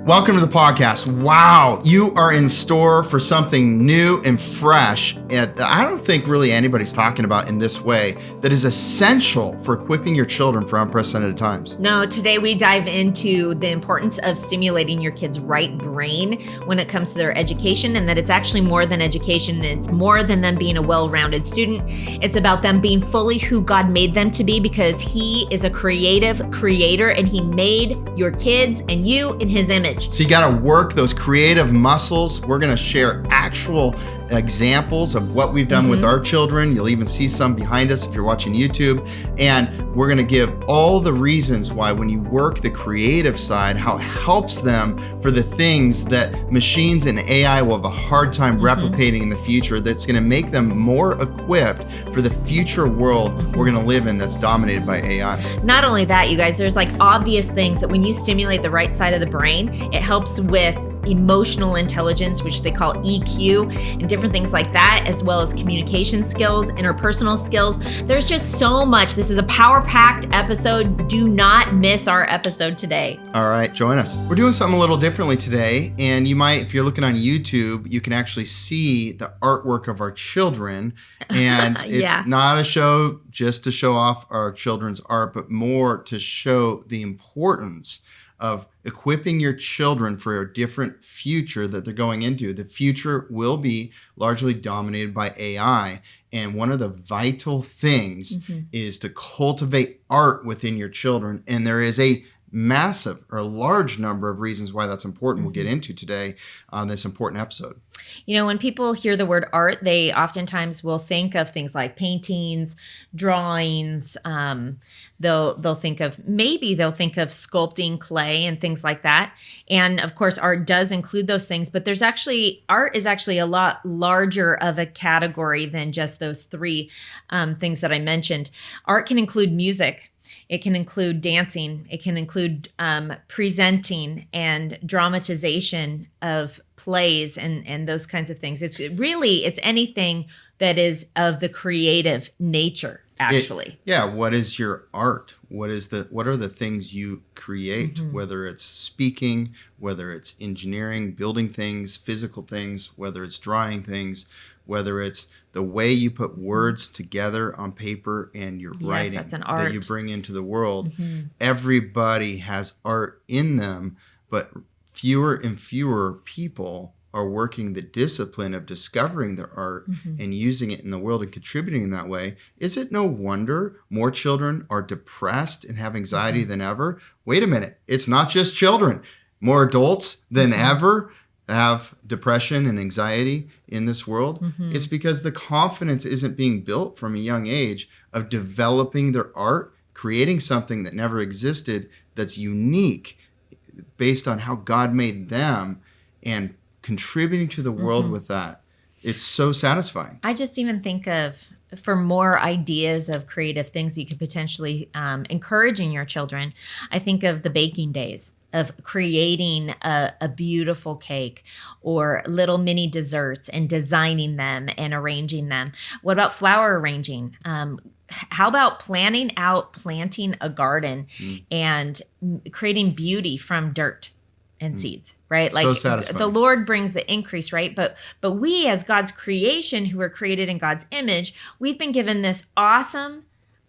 Welcome to the podcast. Wow, you are in store for something new and fresh. And I don't think really anybody's talking about in this way that is essential for equipping your children for unprecedented times. No, today we dive into the importance of stimulating your kids' right brain when it comes to their education, and that it's actually more than education. It's more than them being a well-rounded student. It's about them being fully who God made them to be, because He is a creative creator and He made your kids and you in His image. So you got to work those creative muscles. We're going to share actual examples of what we've done with our children. You'll even see some behind us if you're watching YouTube. And we're going to give all the reasons why when you work the creative side, how it helps them for the things that machines and AI will have a hard time replicating in the future, that's going to make them more equipped for the future world we're going to live in that's dominated by AI. Not only that, you guys, there's like obvious things that when you stimulate the right side of the brain, it helps with emotional intelligence, which they call EQ, and different things like that, as well as communication skills, interpersonal skills. There's just so much. This is a power-packed episode. Do not miss our episode today. All right, join us. We're doing something a little differently today, and you might, if you're looking on YouTube, you can actually see the artwork of our children, and it's not a show just to show off our children's art, but more to show the importance of equipping your children for a different future that they're going into. The future will be largely dominated by AI. And one of the vital things is to cultivate art within your children. And there is a massive or large number of reasons why that's important we'll get into today on this important episode. You know, when people hear the word art, they oftentimes will think of things like paintings, drawings. They'll think of sculpting clay and things like that. And of course, art does include those things, but art is actually a lot larger of a category than just those three things that I mentioned. Art can include music. It can include dancing. It can include presenting and dramatization of plays and those kinds of things. It's anything that is of the creative nature, actually. What is your art? What are the things you create, whether it's speaking, whether it's engineering, building things, physical things, whether it's drawing things, whether it's the way you put words together on paper and your writing that's an art that you bring into the world. Everybody has art in them, but fewer and fewer people are working the discipline of discovering their art and using it in the world and contributing in that way. Is it no wonder more children are depressed and have anxiety than ever? Wait a minute. It's not just children. More adults than ever have depression and anxiety in this world. It's because the confidence isn't being built from a young age of developing their art, creating something that never existed that's unique based on how God made them, and contributing to the world with that. It's so satisfying. I just even think of, for more ideas of creative things you could potentially encourage in your children, I think of the baking days, of creating a beautiful cake or little mini desserts and designing them and arranging them. What about flower arranging? How about planting a garden and creating beauty from dirt and seeds, right? Like, so satisfying. The Lord brings the increase, right? But we, as God's creation, who are created in God's image, we've been given this awesome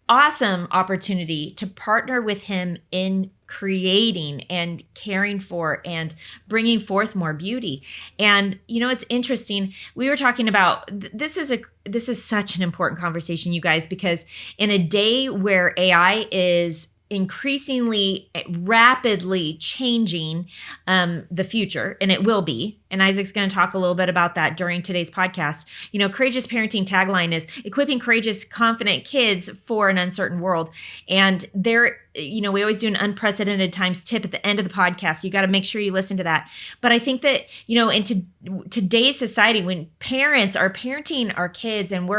opportunity to partner with Him in creating and caring for and bringing forth more beauty. And you know, it's interesting. We were talking about this is such an important conversation, you guys, because in a day where AI is increasingly rapidly changing the future, and it will be. And Isaac's going to talk a little bit about that during today's podcast. You know, Courageous Parenting tagline is equipping courageous, confident kids for an uncertain world. And we always do an unprecedented times tip at the end of the podcast. You got to make sure you listen to that. But I think that, in today's society, when parents are parenting our kids, and we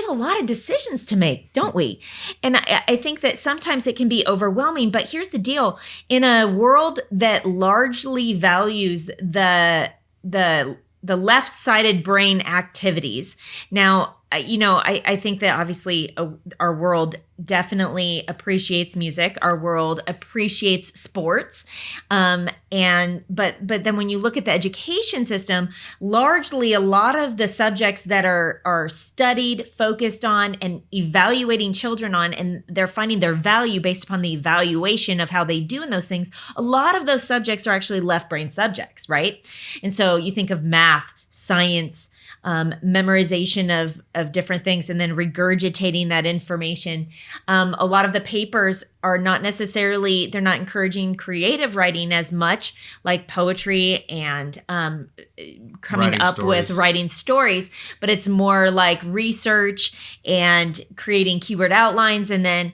have a lot of decisions to make, don't we? And I think that sometimes it can be overwhelming. But here's the deal. In a world that largely values the left-sided brain activities. Now, I think that obviously our world definitely appreciates music. Our world appreciates sports. But then when you look at the education system, largely a lot of the subjects that are studied, focused on, and evaluating children on, and they're finding their value based upon the evaluation of how they do in those things, a lot of those subjects are actually left brain subjects, right? And so you think of math, science, memorization of different things, and then regurgitating that information. A lot of the papers are not necessarily, they're not encouraging creative writing as much, like poetry and coming up with writing stories, but it's more like research and creating keyword outlines, and then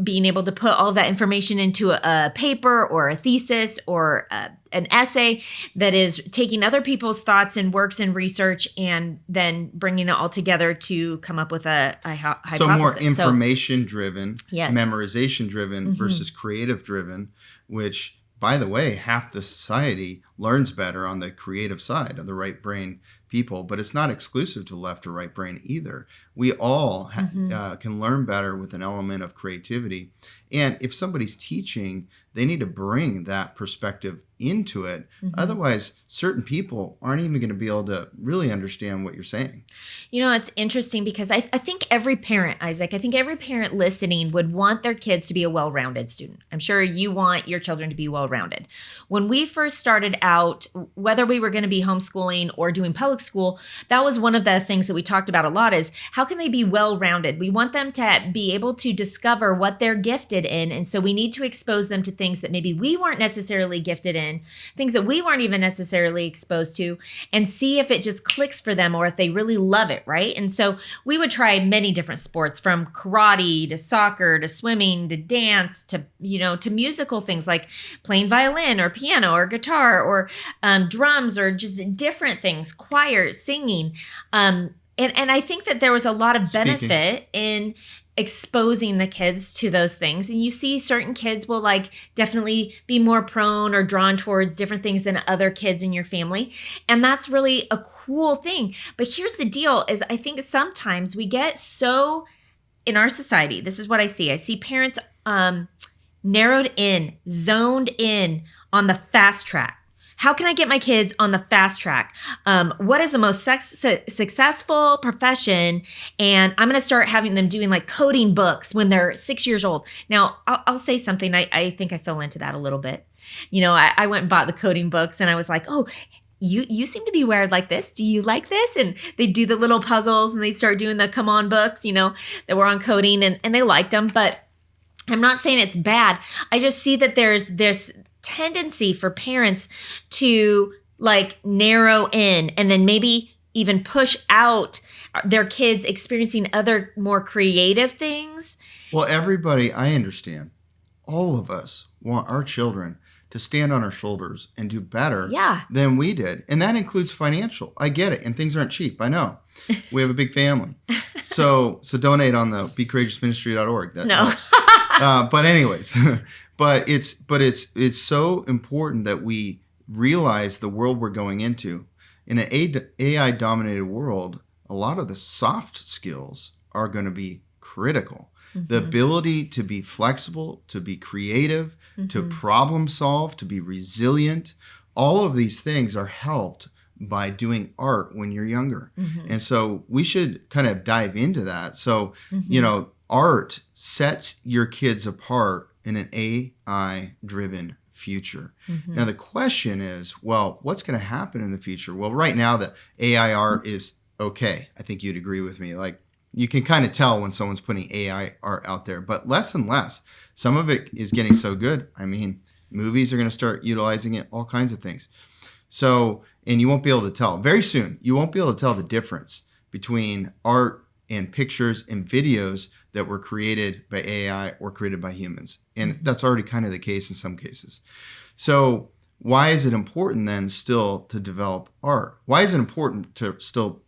being able to put all that information into a paper or a thesis or an essay that is taking other people's thoughts and works and research and then bringing it all together to come up with a hypothesis. So more information-driven, yes. memorization-driven versus creative-driven, which, by the way, half the society learns better on the creative side of the right brain people, but it's not exclusive to left or right brain either. We all can learn better with an element of creativity. And if somebody's teaching, they need to bring that perspective into it. Otherwise, certain people aren't even going to be able to really understand what you're saying. It's interesting because I think every parent, Isaac, I think every parent listening would want their kids to be a well-rounded student. I'm sure you want your children to be well-rounded. When we first started out, whether we were going to be homeschooling or doing public school, that was one of the things that we talked about a lot is how can they be well-rounded? We want them to be able to discover what they're gifted in. And so we need to expose them to things that maybe we weren't necessarily gifted in, things that we weren't even necessarily exposed to, and see if it just clicks for them or if they really love it, right? And so we would try many different sports, from karate to soccer to swimming to dance to musical things like playing violin or piano or guitar or drums or just different things, choir, singing. And I think that there was a lot of benefit in exposing the kids to those things. And you see certain kids will definitely be more prone or drawn towards different things than other kids in your family. And that's really a cool thing. But here's the deal is I think sometimes we get so in our society, this is what I see. I see parents narrowed in, zoned in on the fast track. How can I get my kids on the fast track? What is the most successful profession? And I'm going to start having them doing coding books when they're 6 years old. Now, I'll say something. I think I fell into that a little bit. I went and bought the coding books and I was like, oh, you seem to be wired like this. Do you like this? And they do the little puzzles and they start doing the come on books, that were on coding and they liked them. But I'm not saying it's bad. I just see that there's this tendency for parents to narrow in and then maybe even push out their kids experiencing other more creative things. Well, everybody, I understand. All of us want our children to stand on our shoulders and do better than we did. And that includes financial. I get it. And things aren't cheap. I know. We have a big family. So donate on the becourageousministry.org. That helps. But anyways, but it's so important that we realize the world we're going into. In an AI-dominated world, a lot of the soft skills are going to be critical. The ability to be flexible, to be creative, to problem solve, to be resilient, all of these things are helped by doing art when you're younger. And so we should kind of dive into that. So, art sets your kids apart in an AI-driven future. Now, the question is, well, what's going to happen in the future? Well, right now, the AI art is okay. I think you'd agree with me. You can kind of tell when someone's putting AI art out there, but less and less. Some of it is getting so good. I mean, movies are going to start utilizing it, all kinds of things. So, and you won't be able to tell. Very soon, you won't be able to tell the difference between art and pictures and videos that were created by AI or created by humans. And that's already kind of the case in some cases. So why is it important then still to develop art? Why is it important to still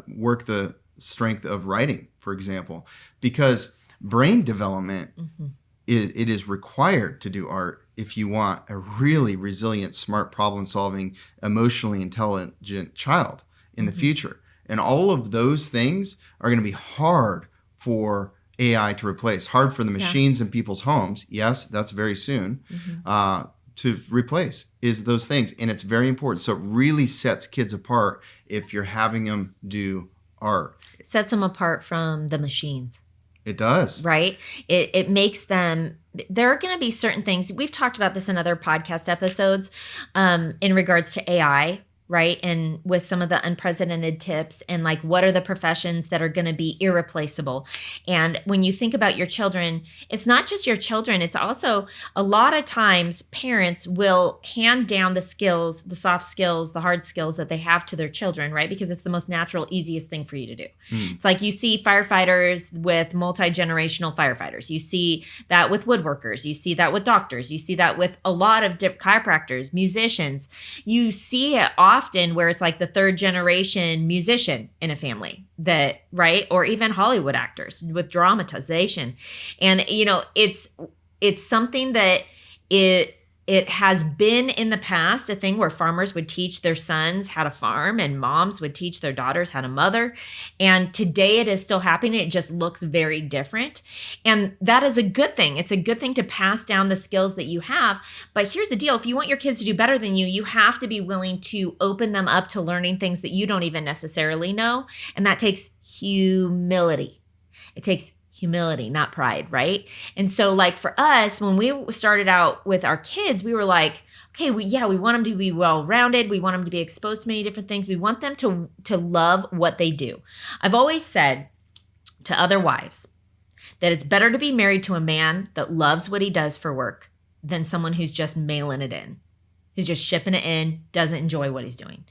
work the strength of writing, for example? Because brain development, it is required to do art if you want a really resilient, smart, problem-solving, emotionally intelligent child in the future. And all of those things are going to be hard for AI to replace, hard for the machines in people's homes. Yes, that's very soon. To replace is those things. And it's very important. So it really sets kids apart if you're having them do art. Sets them apart from the machines. It does. Right? It makes them, there are going to be certain things. We've talked about this in other podcast episodes in regards to AI, right? And with some of the unprecedented tips and like what are the professions that are going to be irreplaceable. And when you think about your children, it's not just your children. It's also a lot of times parents will hand down the skills, the soft skills, the hard skills that they have to their children, right? Because it's the most natural, easiest thing for you to do. It's like you see firefighters with multi-generational firefighters. You see that with woodworkers. You see that with doctors. You see that with a lot of chiropractors, musicians. You see it often where it's like the third generation musician in a family that, right? Or even Hollywood actors with dramatization. And, you know, it's something that it has been in the past a thing where farmers would teach their sons how to farm and moms would teach their daughters how to mother. And today it is still happening. It just looks very different. And that is a good thing. It's a good thing to pass down the skills that you have. But here's the deal. If you want your kids to do better than you, you have to be willing to open them up to learning things that you don't even necessarily know. And that takes humility. It takes humility, not pride, right? And so like for us, when we started out with our kids, we were like, okay, we want them to be well-rounded. We want them to be exposed to many different things. We want them to love what they do. I've always said to other wives that it's better to be married to a man that loves what he does for work than someone who's just mailing it in, who's just shipping it in, doesn't enjoy what he's doing.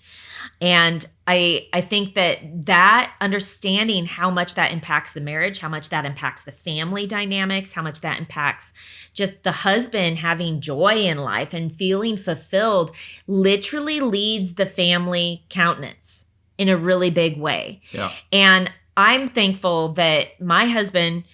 And I think that understanding how much that impacts the marriage, how much that impacts the family dynamics, how much that impacts just the husband having joy in life and feeling fulfilled literally leads the family countenance in a really big way. Yeah. And I'm thankful that my husband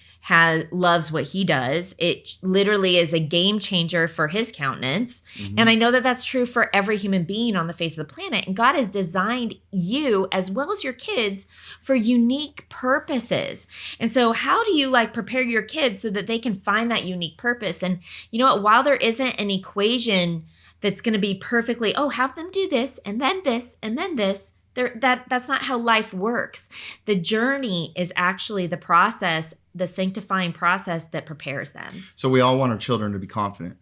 loves what he does. It literally is a game changer for his countenance. And I know that that's true for every human being on the face of the planet. And God has designed you as well as your kids for unique purposes. And so how do you like prepare your kids so that they can find that unique purpose? And you know what, while there isn't an equation that's going to be perfectly, have them do this and then this and then this, that's not how life works. The journey is actually the process, the sanctifying process that prepares them. So we all want our children to be confident,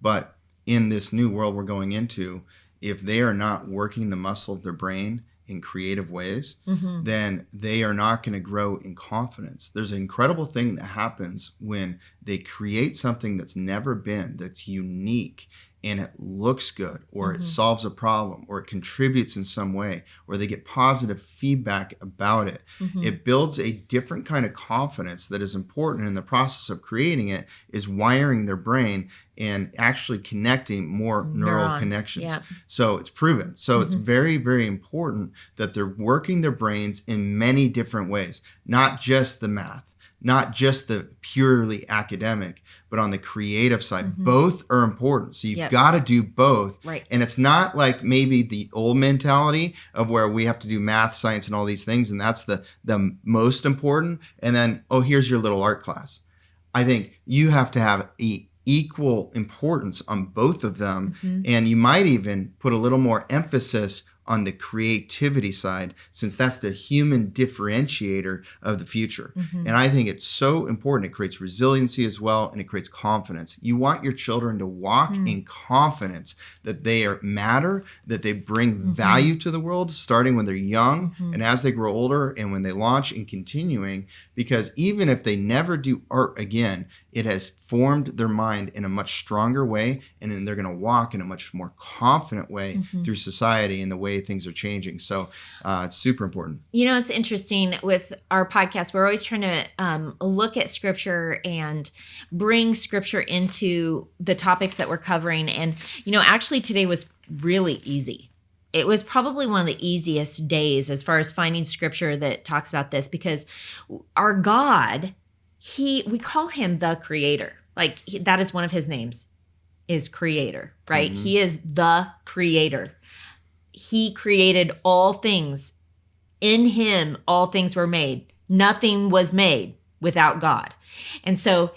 but in this new world we're going into, if they are not working the muscle of their brain in creative ways, then they are not going to grow in confidence. There's an incredible thing that happens when they create something that's never been, that's unique, and it looks good, or it solves a problem, or it contributes in some way, or they get positive feedback about it. It builds a different kind of confidence that is important in the process of creating it, is wiring their brain and actually connecting more neural connections. Yeah. So it's proven. So it's very, very important that they're working their brains in many different ways, not just the math, not just the purely academic, but on the creative side. Both are important. So you've got to do both. Right. And it's not like maybe the old mentality of where we have to do math, science, and all these things, and that's the most important. And then, here's your little art class. I think you have to have equal importance on both of them. And you might even put a little more emphasis on the creativity side, since that's the human differentiator of the future. And I think it's so important. It creates resiliency as well, and it creates confidence. You want your children to walk in confidence that they matter, that they bring value to the world, starting when they're young and as they grow older and when they launch and continuing, because even if they never do art again, it has formed their mind in a much stronger way, and then they're going to walk in a much more confident way through society and the way things are changing. So it's super important. You know, it's interesting with our podcast. We're always trying to look at scripture and bring scripture into the topics that we're covering. And, actually today was really easy. It was probably one of the easiest days as far as finding scripture that talks about this, because our God, we call him the creator. Like that is one of his names, is creator, right? He is the creator. He created all things In him, all things were made. Nothing was made without God. And so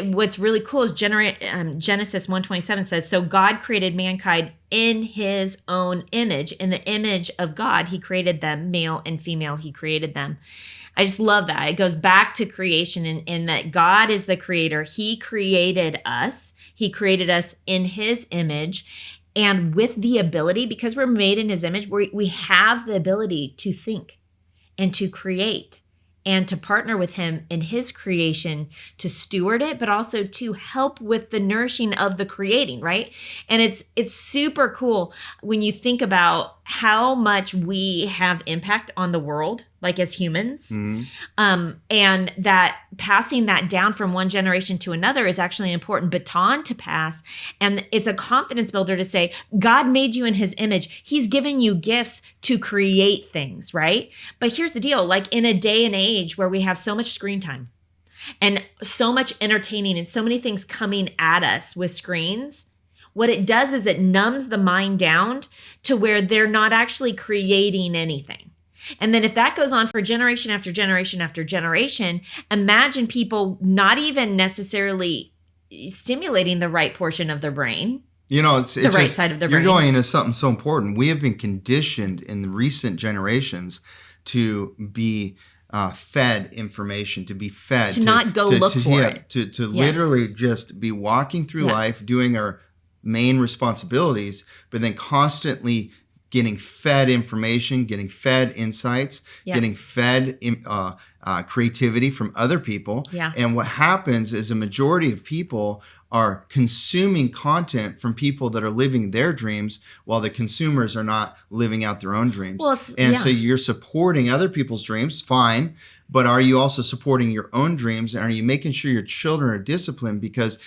what's really cool is Genesis 1:27 says, so God created mankind in his own image. In the image of God, he created them, male and female, he created them. I just love that. It goes back to creation in that God is the creator. He created us. He created us in his image. And with the ability, because we're made in his image, we have the ability to think and to create and to partner with him in his creation, to steward it, but also to help with the nourishing of the creating, right? And it's super cool when you think about how much we have impact on the world, like as humans, and that passing that down from one generation to another is actually an important baton to pass. And it's a confidence builder to say, God made you in his image. He's given you gifts to create things, right? But here's the deal, like in a day and age where we have so much screen time and so much entertaining and so many things coming at us with screens, what it does is it numbs the mind down to where they're not actually creating anything. And then if that goes on for generation after generation after generation, imagine people not even necessarily stimulating the right portion of their brain. You know, it's the right side of their brain. You're going into something so important. We have been conditioned in the recent generations to be fed information, to be fed. To not go look for it. To literally just be walking through life, doing our main responsibilities, but then constantly getting fed information, getting fed insights, getting fed creativity from other people. Yeah. And what happens is a majority of people are consuming content from people that are living their dreams while the consumers are not living out their own dreams. Well, so you're supporting other people's dreams, fine, but are you also supporting your own dreams? And are you making sure your children are disciplined? Because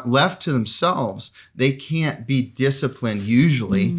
left to themselves, they can't be disciplined usually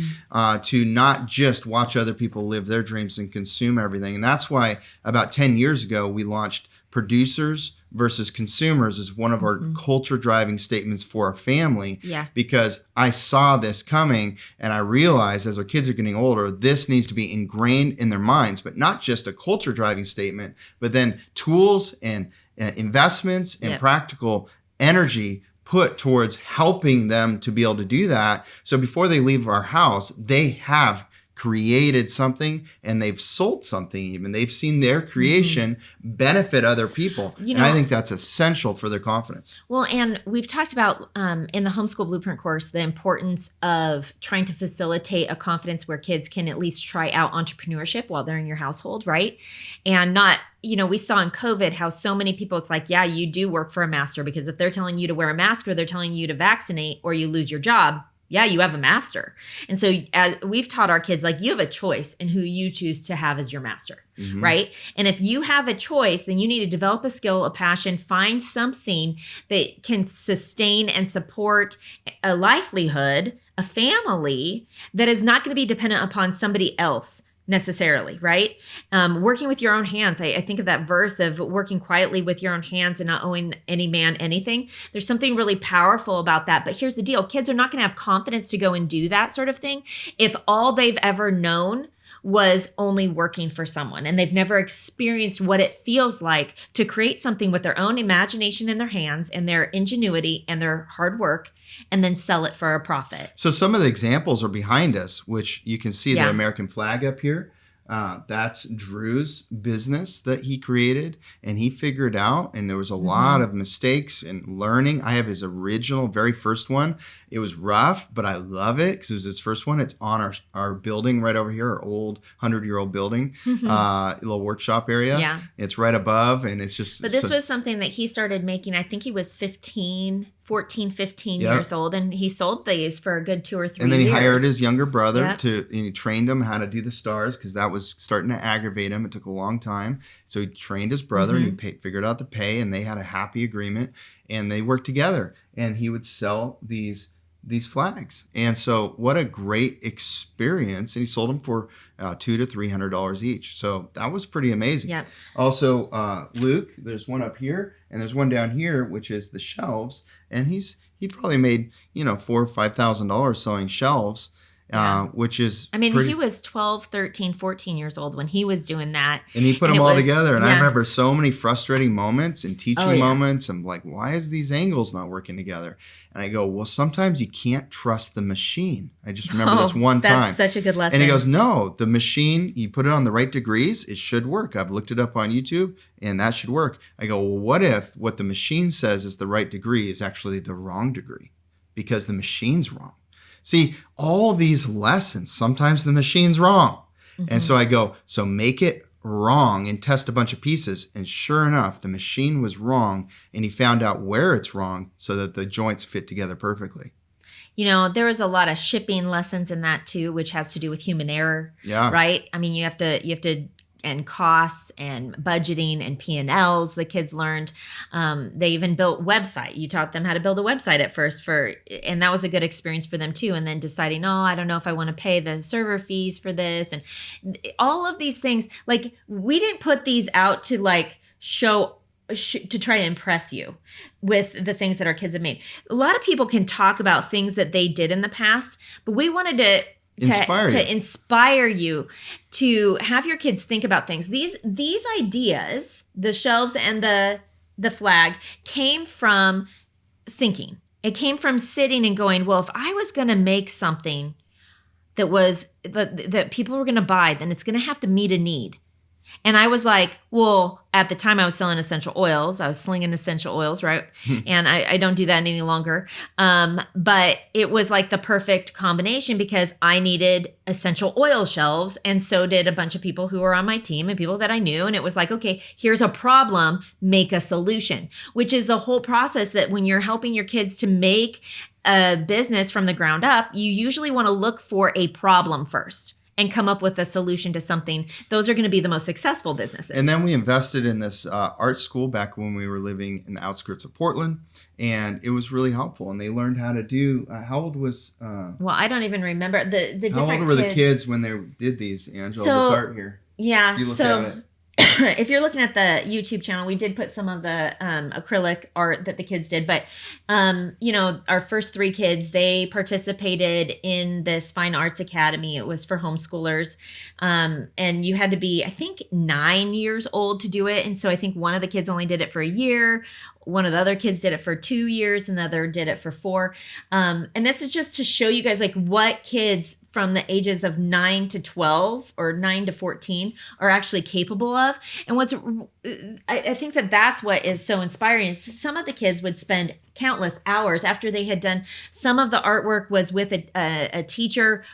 to not just watch other people live their dreams and consume everything. And that's why about 10 years ago, we launched Producers versus Consumers as one of our culture driving statements for our family. Yeah. Because I saw this coming and I realized as our kids are getting older, this needs to be ingrained in their minds, but not just a culture driving statement, but then tools and investments and practical energy put towards helping them to be able to do that. So before they leave our house, they have created something and they've sold something even. They've seen their creation benefit other people. And I think that's essential for their confidence. Well, and we've talked about in the Homeschool Blueprint course, the importance of trying to facilitate a confidence where kids can at least try out entrepreneurship while they're in your household, right? And not, we saw in COVID how so many people, it's like, yeah, you do work for a master, because if they're telling you to wear a mask or they're telling you to vaccinate or you lose your job, yeah, you have a master. And so as we've taught our kids, like, you have a choice in who you choose to have as your master, right? And if you have a choice, then you need to develop a skill, a passion, find something that can sustain and support a livelihood, a family that is not going to be dependent upon somebody else necessarily, right? Working with your own hands. I think of that verse of working quietly with your own hands and not owing any man anything. There's something really powerful about that. But here's the deal. Kids are not going to have confidence to go and do that sort of thing if all they've ever known was only working for someone, and they've never experienced what it feels like to create something with their own imagination in their hands and their ingenuity and their hard work, and then sell it for a profit. So some of the examples are behind us, which you can see the American flag up here. That's Drew's business that he created and he figured out, and there was a lot of mistakes and learning. I have his original, very first one. It was rough, but I love it because it was his first one. It's on our building right over here, our old 100-year-old building, little workshop area. Yeah. It's right above, and it's just... But this was something that he started making, I think he was 14, 15 years old, and he sold these for a good 2 or 3 years. And then he hired his younger brother and he trained him how to do the stars, because that was starting to aggravate him. It took a long time. So he trained his brother and he figured out the pay, and they had a happy agreement, and they worked together, and he would sell these flags. And so what a great experience. And he sold them for $200 to $300 each. So that was pretty amazing. Yep. Also, Luke, there's one up here and there's one down here, which is the shelves. And he probably made, $4,000 or $5,000 selling shelves. which is I mean, pretty. he was 12, 13, 14 years old when he was doing that. And he put them all together. And I remember so many frustrating moments and teaching moments. I'm like, why is these angles not working together? And I go, well, sometimes you can't trust the machine. I just remember this one time. That's such a good lesson. And he goes, no, the machine, you put it on the right degrees, it should work. I've looked it up on YouTube and that should work. I go, well, what if what the machine says is the right degree is actually the wrong degree? Because the machine's wrong. See, all these lessons, sometimes the machine's wrong. Mm-hmm. And so I go, so make it wrong and test a bunch of pieces. And sure enough, the machine was wrong. And he found out where it's wrong so that the joints fit together perfectly. You know, there was a lot of shipping lessons in that too, which has to do with human error. Yeah. Right? I mean, you have to and costs and budgeting and P&Ls the kids learned. They even built website. You taught them how to build a website at first and that was a good experience for them too. And then deciding, I don't know if I want to pay the server fees for this. And all of these things, like we didn't put these out to like to try to impress you with the things that our kids have made. A lot of people can talk about things that they did in the past, but we wanted to inspire you to have your kids think about things. These ideas, the shelves and the flag, came from thinking. It came from sitting and going, well, if I was going to make something that people were going to buy, then it's going to have to meet a need. And I was like, well, at the time I was selling essential oils. I was slinging essential oils, right? And I don't do that any longer. But it was like the perfect combination because I needed essential oil shelves. And so did a bunch of people who were on my team and people that I knew. And it was like, okay, here's a problem, make a solution, which is the whole process that when you're helping your kids to make a business from the ground up, you usually want to look for a problem first and come up with a solution to something. Those are going to be the most successful businesses. And then we invested in this art school back when we were living in the outskirts of Portland. And it was really helpful. And they learned how to do, how old was... well, I don't even remember the different How old were the kids when they did these, Angela, this art here? Yeah, if you look at it. If you're looking at the YouTube channel, we did put some of the acrylic art that the kids did. But, our first 3 kids, they participated in this fine arts academy. It was for homeschoolers. And you had to be, I think, 9 years old to do it. And so I think one of the kids only did it for a year. One of the other kids did it for 2 years. And the other did it for 4. And this is just to show you guys like what kids from the ages of 9 to 12 or 9 to 14 are actually capable of. And I think that's what is so inspiring is some of the kids would spend countless hours after they had done. Some of the artwork was with a teacher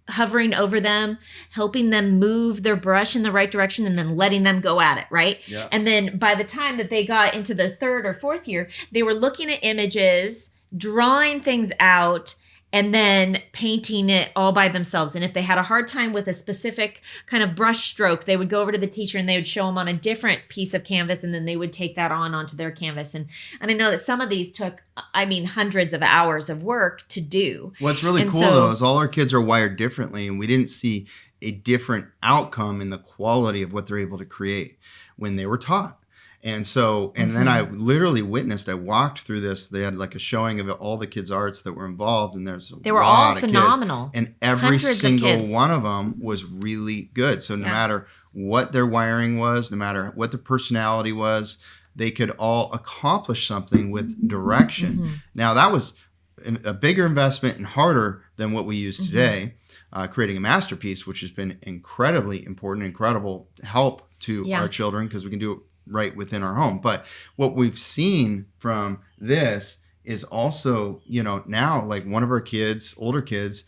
hovering over them, helping them move their brush in the right direction and then letting them go at it, right? Yeah. And then by the time that they got into the 3rd or 4th year, they were looking at images, drawing things out, and then painting it all by themselves. And if they had a hard time with a specific kind of brush stroke, they would go over to the teacher and they would show them on a different piece of canvas, and then they would take that onto their canvas. And I know that some of these took, hundreds of hours of work to do. What's really cool, though, is all our kids are wired differently, and we didn't see a different outcome in the quality of what they're able to create when they were taught. And so, and then I literally witnessed, I walked through this. They had like a showing of all the kids' arts that were involved, and they were all phenomenal. And every single one of them was really good. So no matter what their wiring was, no matter what their personality was, they could all accomplish something with direction. Now that was a bigger investment and harder than what we use today, creating a masterpiece, which has been incredibly important, incredible help to our children because we can do it right within our home. But what we've seen from this is also, now like one of our kids, older kids,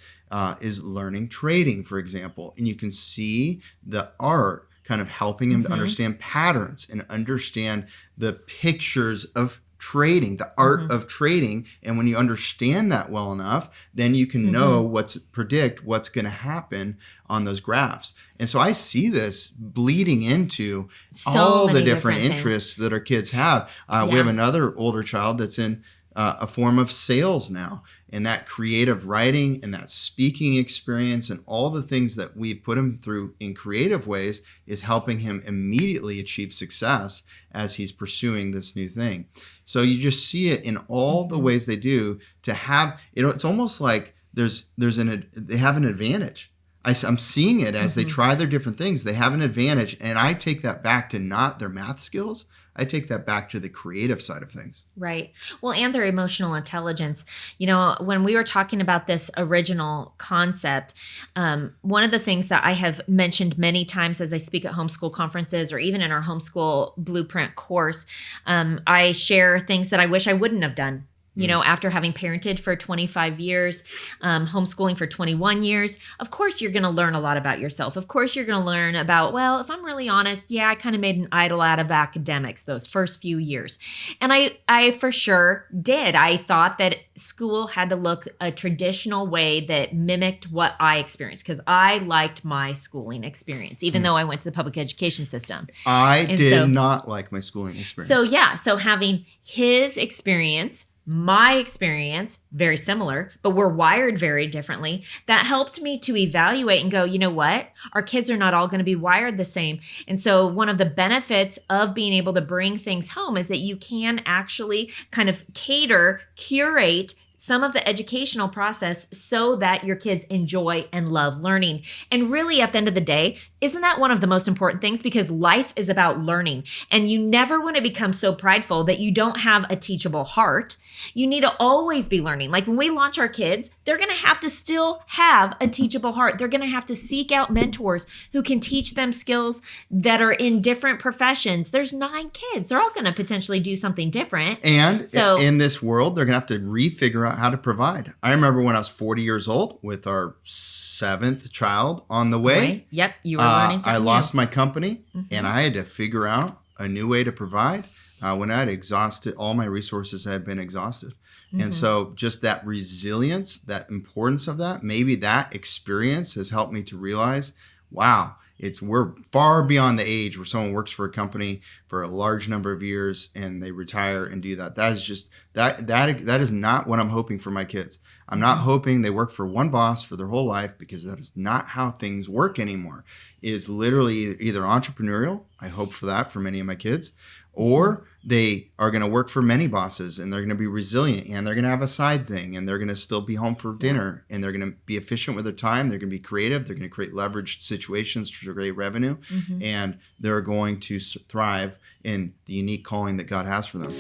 is learning trading, for example. And you can see the art kind of helping him to understand patterns and understand the pictures of trading, the art of trading. And when you understand that well enough, then you can know predict what's going to happen on those graphs. And so I see this bleeding into all the different interests that our kids have. We have another older child that's in a form of sales now. And that creative writing and that speaking experience and all the things that we put him through in creative ways is helping him immediately achieve success as he's pursuing this new thing. So you just see it in all the ways they do to have, it's almost like they have an advantage. I'm seeing it as they try their different things. They have an advantage, and I take that back to not their math skills. I take that back to the creative side of things. Right. Well, and their emotional intelligence. When we were talking about this original concept, one of the things that I have mentioned many times as I speak at homeschool conferences or even in our homeschool blueprint course, I share things that I wish I wouldn't have done. After having parented for 25 years, homeschooling for 21 years, of course, you're going to learn a lot about yourself. Of course, you're going to learn about, well, if I'm really honest, I kind of made an idol out of academics those first few years. And I for sure did. I thought that school had to look a traditional way that mimicked what I experienced because I liked my schooling experience, even though I went to the public education system. I did not like my schooling experience. So having his experience, my experience, very similar, but we're wired very differently. That helped me to evaluate and go, you know what? Our kids are not all going to be wired the same. And so one of the benefits of being able to bring things home is that you can actually kind of curate some of the educational process so that your kids enjoy and love learning. And really, at the end of the day, isn't that one of the most important things? Because life is about learning. And you never want to become so prideful that you don't have a teachable heart. You need to always be learning. Like when we launch our kids, they're going to have to still have a teachable heart. They're going to have to seek out mentors who can teach them skills that are in different professions. There's 9 kids. They're all going to potentially do something different. And so in this world, they're going to have to refigure out how to provide. I remember when I was 40 years old with our 7th child on the way. Yep. You were learning something I lost my company and I had to figure out a new way to provide when I had exhausted all my resources had been exhausted. And so just that resilience, that importance of that, maybe that experience has helped me to realize, wow, we're far beyond the age where someone works for a company for a large number of years and they retire and do that. That is just that is not what I'm hoping for my kids. I'm not hoping they work for one boss for their whole life because that is not how things work anymore. It is literally either entrepreneurial. I hope for that for many of my kids, or they are going to work for many bosses and they're going to be resilient and they're going to have a side thing and they're going to still be home for dinner and they're going to be efficient with their time. They're going to be creative. They're going to create leveraged situations to create revenue and they're going to thrive in the unique calling that God has for them.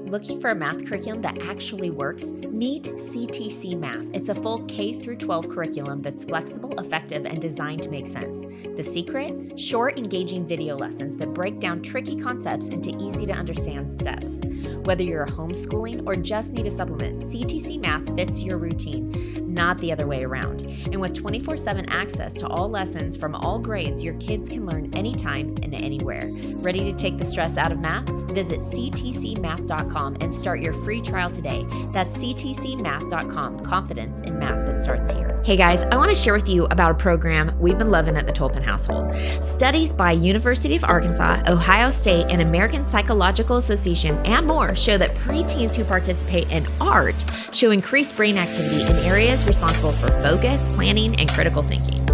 Looking for a math curriculum that actually works? Meet CTC Math. It's a full K-12 curriculum that's flexible, effective, and designed to make sense. The secret? Short, engaging video lessons that break down tricky concepts into easy to understand steps. Whether you're homeschooling or just need a supplement, CTC Math fits your routine, not the other way around. And with 24/7 access to all lessons from all grades, your kids can learn anytime and anywhere. Ready to take the stress out of math? Visit ctcmath.com and start your free trial today. That's ctcmath.com. Confidence in math that starts here. Hey guys, I want to share with you about a program we've been loving at the Tolpin household. Studies by University of Arkansas, Ohio State, and American Psychological Association, and more show that preteens who participate in art show increased brain activity in areas responsible for focus, planning, and critical thinking.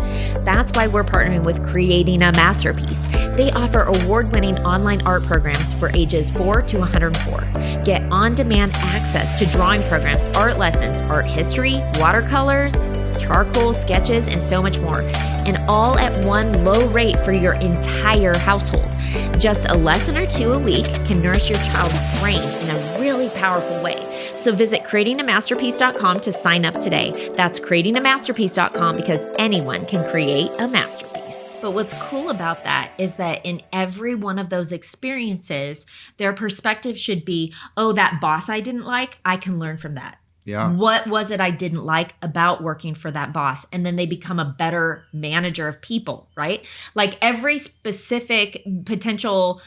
That's why we're partnering with Creating a Masterpiece. They offer award-winning online art programs for ages 4 to 104. Get on-demand access to drawing programs, art lessons, art history, watercolors, charcoal, sketches, and so much more. And all at one low rate for your entire household. Just a lesson or 2 a week can nourish your child's brain in a really powerful way. So visit creatingamasterpiece.com to sign up today. That's creatingamasterpiece.com because anyone can create a masterpiece. But what's cool about that is that in every one of those experiences, their perspective should be, oh, that boss I didn't like, I can learn from that. Yeah. What was it I didn't like about working for that boss? And then they become a better manager of people, right? Like every specific potential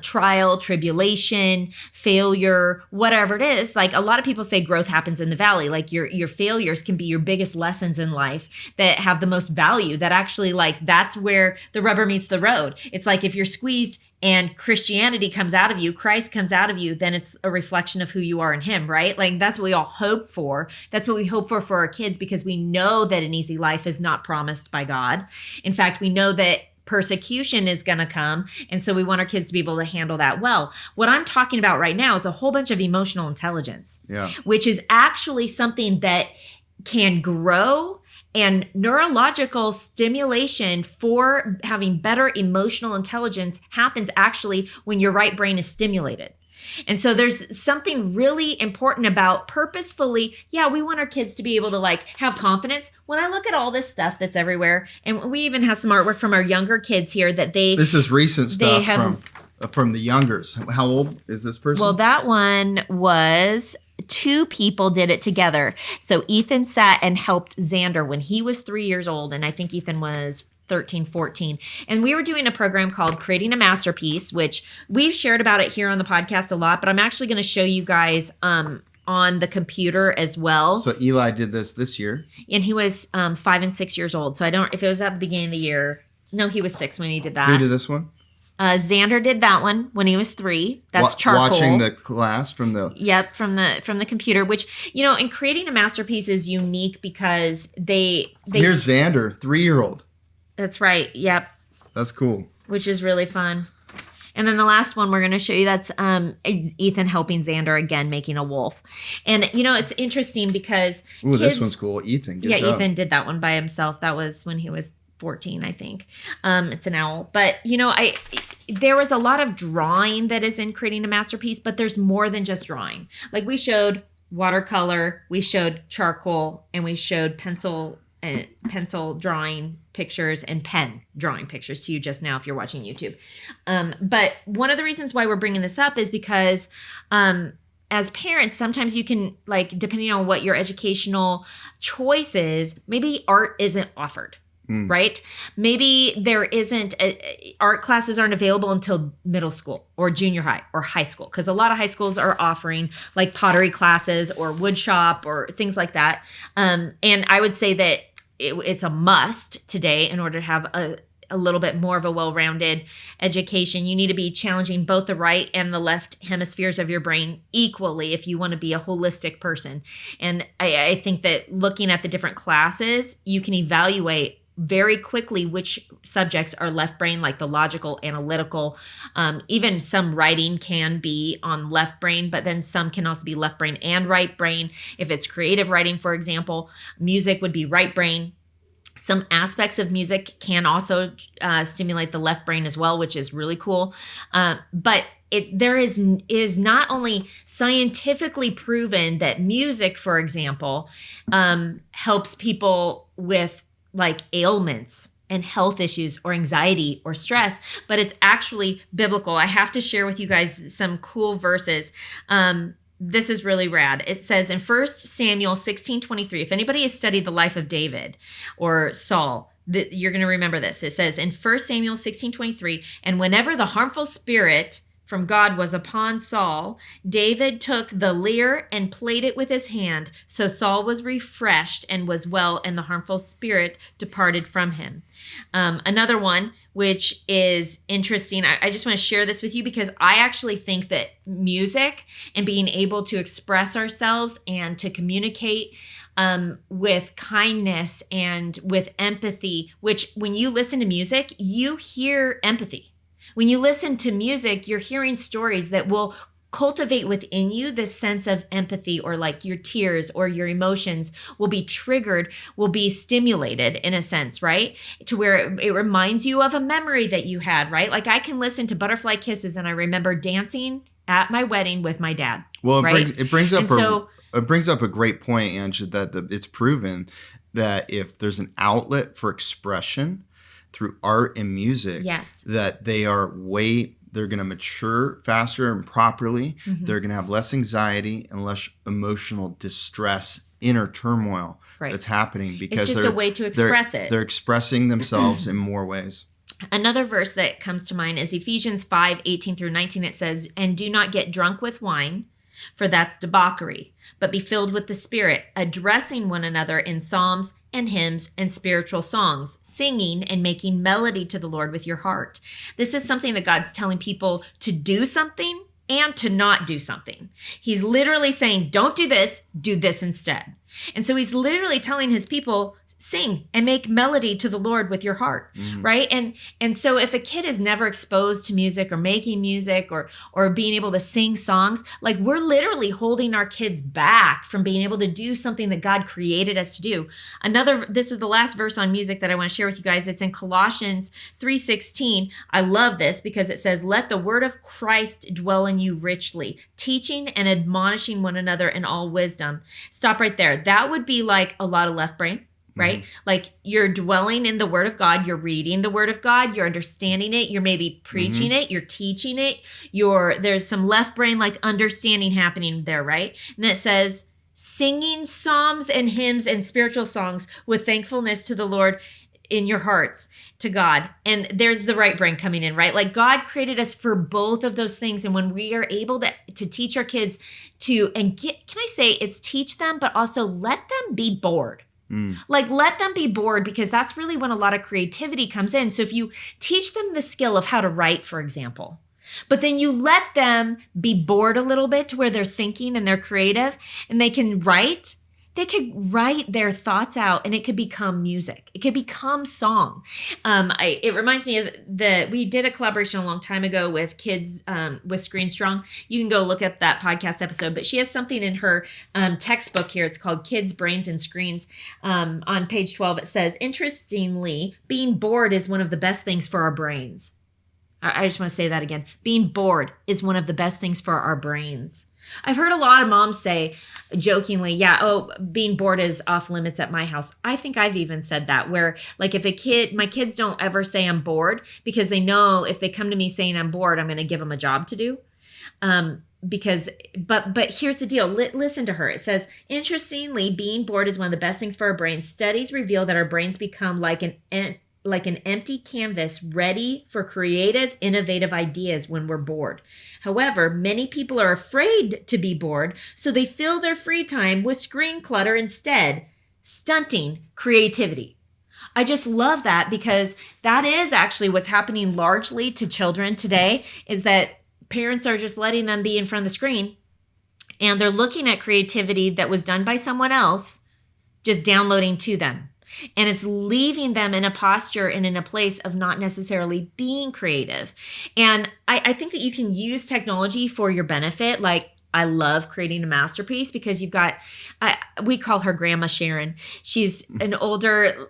trial, tribulation, failure, whatever it is, like a lot of people say growth happens in the valley. Like your failures can be your biggest lessons in life that have the most value, that actually like that's where the rubber meets the road. It's like if you're squeezed and Christianity comes out of you, Christ comes out of you, then it's a reflection of who you are in him, right? Like that's what we all hope for. That's what we hope for our kids because we know that an easy life is not promised by God. In fact, we know that persecution is going to come. And so we want our kids to be able to handle that well. What I'm talking about right now is a whole bunch of emotional intelligence, which is actually something that can grow, and neurological stimulation for having better emotional intelligence happens actually when your right brain is stimulated. And so there's something really important about purposefully, we want our kids to be able to like have confidence. When I look at all this stuff that's everywhere, and we even have some artwork from our younger kids here that this is recent stuff from the youngers. How old is this person? Well, that one was 2 people did it together. So Ethan sat and helped Xander when he was 3 years old. And I think Ethan was 13, 14. And we were doing a program called Creating a Masterpiece, which we've shared about it here on the podcast a lot, but I'm actually going to show you guys on the computer as well. So Eli did this year. And he was 5 and 6 years old. So I don't, if it was at the beginning of the year, no, he was 6 when he did that. Who did this one? Xander did that one when he was 3. That's charcoal. Watching the class from the... Yep, from the computer, which, in Creating a Masterpiece is unique because they Here's Xander, 3-year-old. That's right. Yep. That's cool. Which is really fun. And then the last one we're going to show you, that's Ethan helping Xander again, making a wolf. And, it's interesting because this one's cool. Ethan, good job. Ethan did that one by himself. That was when he was 14, I think. It's an owl. But, there was a lot of drawing that is in Creating a Masterpiece, but there's more than just drawing. Like we showed watercolor, we showed charcoal, and we showed pencil drawing pictures and pen drawing pictures to you just now if you're watching YouTube. But one of the reasons why we're bringing this up is because as parents, sometimes you can, like, depending on what your educational choice is, maybe art isn't offered. Right? Maybe there isn't art classes aren't available until middle school or junior high or high school, because a lot of high schools are offering like pottery classes or wood shop or things like that. And I would say that it's a must today in order to have a little bit more of a well-rounded education. You need to be challenging both the right and the left hemispheres of your brain equally if you want to be a holistic person. And I think that looking at the different classes, you can evaluate very quickly which subjects are left brain, like the logical, analytical. Even some writing can be on left brain, but then some can also be left brain and right brain. If it's creative writing, for example, music would be right brain. Some aspects of music can also stimulate the left brain as well, which is really cool. But there is not only scientifically proven that music, for example, helps people with like ailments and health issues or anxiety or stress, but it's actually biblical. I have to share with you guys some cool verses. This is really rad. It says in 1 Samuel 16:23, if anybody has studied the life of David or Saul, you're going to remember this. It says in 1 Samuel 16:23, and whenever the harmful spirit from God was upon Saul, David took the lyre and played it with his hand. So Saul was refreshed and was well, and the harmful spirit departed from him. Another one, which is interesting. I just want to share this with you because I actually think that music and being able to express ourselves and to communicate with kindness and with empathy, which when you listen to music, you hear empathy. When you listen to music, you're hearing stories that will cultivate within you this sense of empathy, or like your tears or your emotions will be triggered, will be stimulated in a sense, right? To where it reminds you of a memory that you had, right? Like I can listen to Butterfly Kisses and I remember dancing at my wedding with my dad. Well, right? it brings up a great point, Ange, that it's proven that if there's an outlet for expression through art and music, yes, that they're going to mature faster and properly. Mm-hmm. They're going to have less anxiety and less emotional distress, inner turmoil that's happening because it's just a way to express it. They're expressing themselves in more ways. Another verse that comes to mind is Ephesians 5:18-19. It says, and do not get drunk with wine, for that's debauchery, but be filled with the Spirit, addressing one another in psalms and hymns and spiritual songs, singing and making melody to the Lord with your heart. This is something that God's telling people to do something and to not do something. He's literally saying, don't do this instead. And so he's literally telling his people, sing and make melody to the Lord with your heart, right? And so if a kid is never exposed to music or making music or being able to sing songs, like we're literally holding our kids back from being able to do something that God created us to do. This is the last verse on music that I want to share with you guys. It's in Colossians 3:16. I love this because it says, "Let the word of Christ dwell in you richly, teaching and admonishing one another in all wisdom." Stop right there. That would be like a lot of left brain. Right? Like you're dwelling in the word of God, you're reading the word of God, you're understanding it, you're maybe preaching it, you're teaching it, there's some left brain like understanding happening there, right? And it says, singing psalms and hymns and spiritual songs with thankfulness to the Lord in your hearts to God. And there's the right brain coming in, right? Like God created us for both of those things. And when we are able to teach our kids can I say it's teach them, but also let them be bored. Like let them be bored, because that's really when a lot of creativity comes in. So if you teach them the skill of how to write, for example, but then you let them be bored a little bit to where they're thinking and they're creative and they could write their thoughts out and it could become music. It could become song. It reminds me of we did a collaboration a long time ago with kids with Screen Strong. You can go look up that podcast episode, but she has something in her textbook here. It's called Kids, Brains, and Screens. On page 12, it says, interestingly, being bored is one of the best things for our brains. I just want to say that again. Being bored is one of the best things for our brains. I've heard a lot of moms say jokingly, being bored is off limits at my house. I think I've even said that, where like my kids don't ever say I'm bored, because they know if they come to me saying I'm bored, I'm going to give them a job to do. But here's the deal. Listen to her. It says, interestingly, being bored is one of the best things for our brains. Studies reveal that our brains become like an empty canvas ready for creative, innovative ideas when we're bored. However, many people are afraid to be bored, so they fill their free time with screen clutter instead, stunting creativity. I just love that, because that is actually what's happening largely to children today, is that parents are just letting them be in front of the screen and they're looking at creativity that was done by someone else, just downloading to them. And it's leaving them in a posture and in a place of not necessarily being creative. And I think that you can use technology for your benefit. Like, I love creating a masterpiece because you've got, we call her Grandma Sharon. She's an older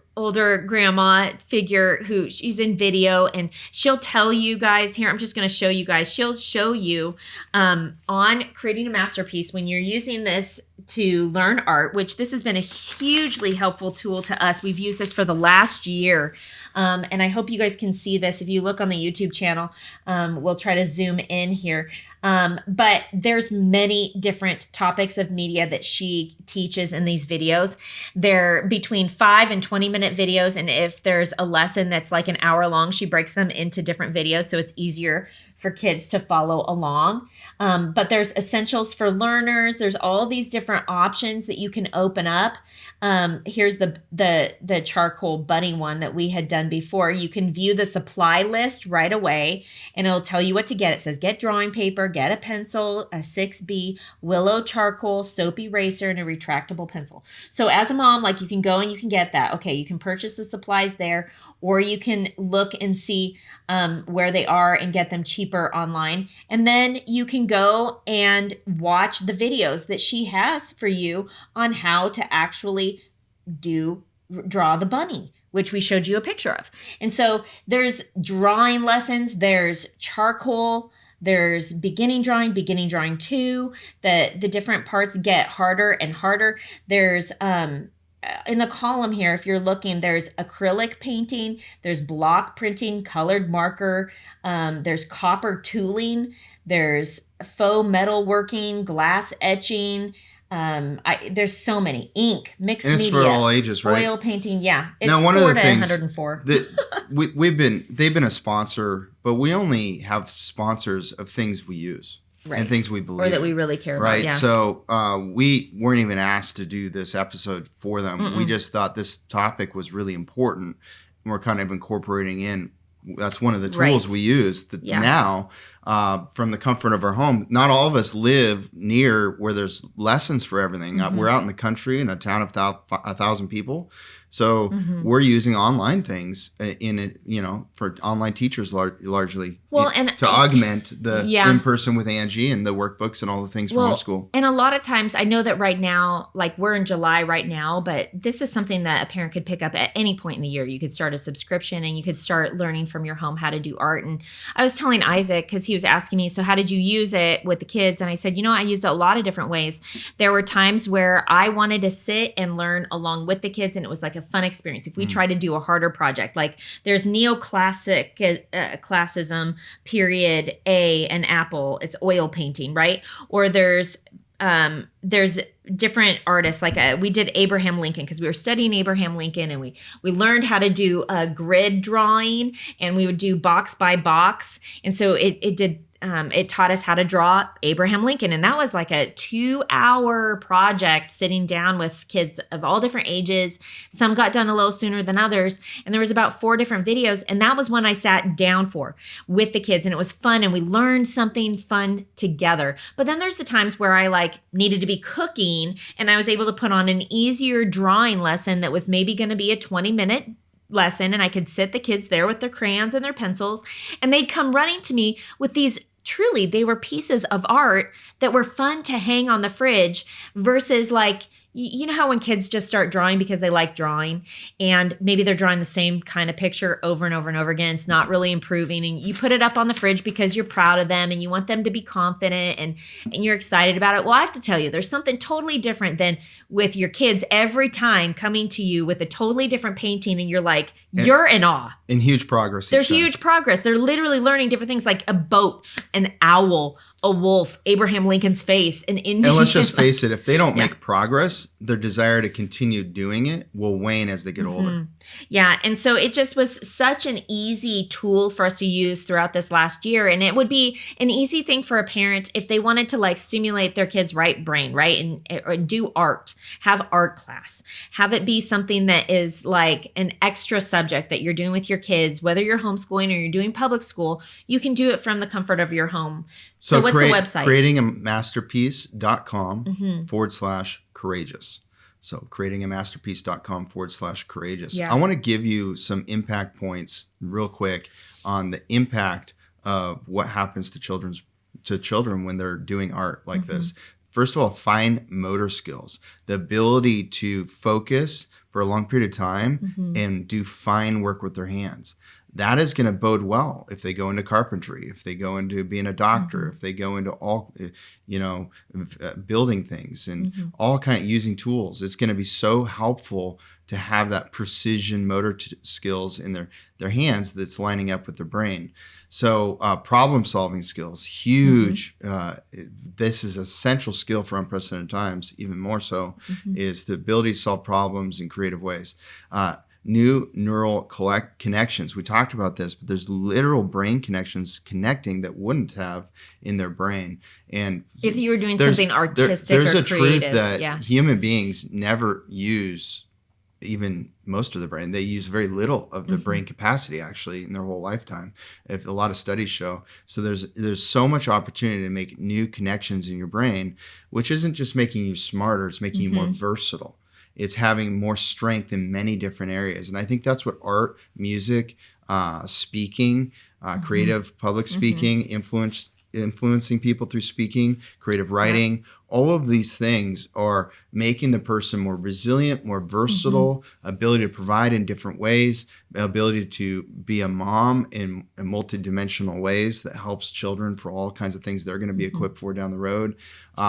grandma figure who she's in video, and she'll tell you guys here, I'm just going to show you guys. She'll show you on creating a masterpiece when you're using this to learn art, which this has been a hugely helpful tool to us. We've used this for the last year. And I hope you guys can see this. If you look on the YouTube channel, we'll try to zoom in here. But there's many different topics of media that she teaches in these videos. They're between 5 and 20-minute videos. And if there's a lesson that's like an hour long, she breaks them into different videos, so it's easier for kids to follow along. But there's essentials for learners. There's all these different options that you can open up. Here's the charcoal bunny one that we had done before. You can view the supply list right away, and it'll tell you what to get. It says get drawing paper, get a pencil, a 6B, willow charcoal, soap eraser, and a retractable pencil. So as a mom, like, you can go and you can get that. Okay, you can purchase the supplies there, or you can look and see where they are and get them cheaper online. And then you can go and watch the videos that she has for you on how to actually draw the bunny, which we showed you a picture of. And so there's drawing lessons, there's charcoal, there's beginning drawing 2. The different parts get harder and harder. There's in the column here, if you're looking, there's acrylic painting, there's block printing, colored marker, there's copper tooling, there's faux metal working, glass etching. There's so many. Ink, mixed media. And it's for all ages, right? Oil painting, yeah. It's now, one 4 of the to things 104. that they've been a sponsor, but we only have sponsors of things we use. Right. And things we believe or that we really care right? about. Yeah. So we weren't even asked to do this episode for them. Mm-mm. We just thought this topic was really important, and we're kind of incorporating in. That's one of the tools we use now from the comfort of our home. Not all of us live near where there's lessons for everything. Mm-hmm. We're out in the country in a town of 1,000 people. So we're using online things in it, for online teachers largely to augment the in-person with Angie and the workbooks and all the things from homeschool. And a lot of times, I know that right now, like we're in July right now, but this is something that a parent could pick up at any point in the year. You could start a subscription and you could start learning from your home how to do art. And I was telling Isaac, because he was asking me, so how did you use it with the kids? And I said, I used it a lot of different ways. There were times where I wanted to sit and learn along with the kids, and it was like a fun experience. If we try to do a harder project, like there's neoclassic classism period A and Apple, it's oil painting, right? Or there's different artists, like we did Abraham Lincoln because we were studying Abraham Lincoln, and we learned how to do a grid drawing, and we would do box by box. And so it taught us how to draw Abraham Lincoln. And that was like a 2-hour project, sitting down with kids of all different ages. Some got done a little sooner than others. And there was about 4 different videos. And that was one I sat down for with the kids. And it was fun. And we learned something fun together. But then there's the times where I needed to be cooking, and I was able to put on an easier drawing lesson that was maybe going to be a 20-minute lesson. And I could sit the kids there with their crayons and their pencils, and they'd come running to me with these. Truly, they were pieces of art that were fun to hang on the fridge versus you know how when kids just start drawing because they like drawing, and maybe they're drawing the same kind of picture over and over and over again. It's not really improving, and you put it up on the fridge because you're proud of them and you want them to be confident and you're excited about it. Well, I have to tell you, there's something totally different than with your kids every time coming to you with a totally different painting, and you're in awe. And huge progress. There's huge progress. They're literally learning different things, like a boat, an owl, a wolf, Abraham Lincoln's face, an Indian. And let's just face it, if they don't make progress, their desire to continue doing it will wane as they get older. Yeah. And so it just was such an easy tool for us to use throughout this last year. And it would be an easy thing for a parent if they wanted to stimulate their kids' right brain, right? And do art, have art class, have it be something that is like an extra subject that you're doing with your kids, whether you're homeschooling or you're doing public school. You can do it from the comfort of your home. So what's the website? creatingamasterpiece.com /courageous. So creatingamasterpiece.com /courageous. Yeah. I want to give you some impact points real quick on the impact of what happens to children when they're doing art like this. First of all, fine motor skills, the ability to focus for a long period of time and do fine work with their hands. That is going to bode well if they go into carpentry, if they go into being a doctor, if they go into all, building things and all using tools. It's going to be so helpful to have that precision motor skills in their hands that's lining up with their brain. So problem solving skills, huge. This is a central skill for unprecedented times, even more so, is the ability to solve problems in creative ways. New neural connections. We talked about this, but there's literal brain connections connecting that wouldn't have in their brain. And if you were doing something artistic there's or a creative, truth that human beings never use even most of the brain. They use very little of the brain capacity actually in their whole lifetime. If a lot of studies show. So there's so much opportunity to make new connections in your brain, which isn't just making you smarter, it's making you more versatile. It's having more strength in many different areas. And I think that's what art, music, speaking, creative public speaking, influencing people through speaking, creative writing, all of these things are making the person more resilient, more versatile, ability to provide in different ways, ability to be a mom in multidimensional ways that helps children for all kinds of things they're going to be equipped for down the road.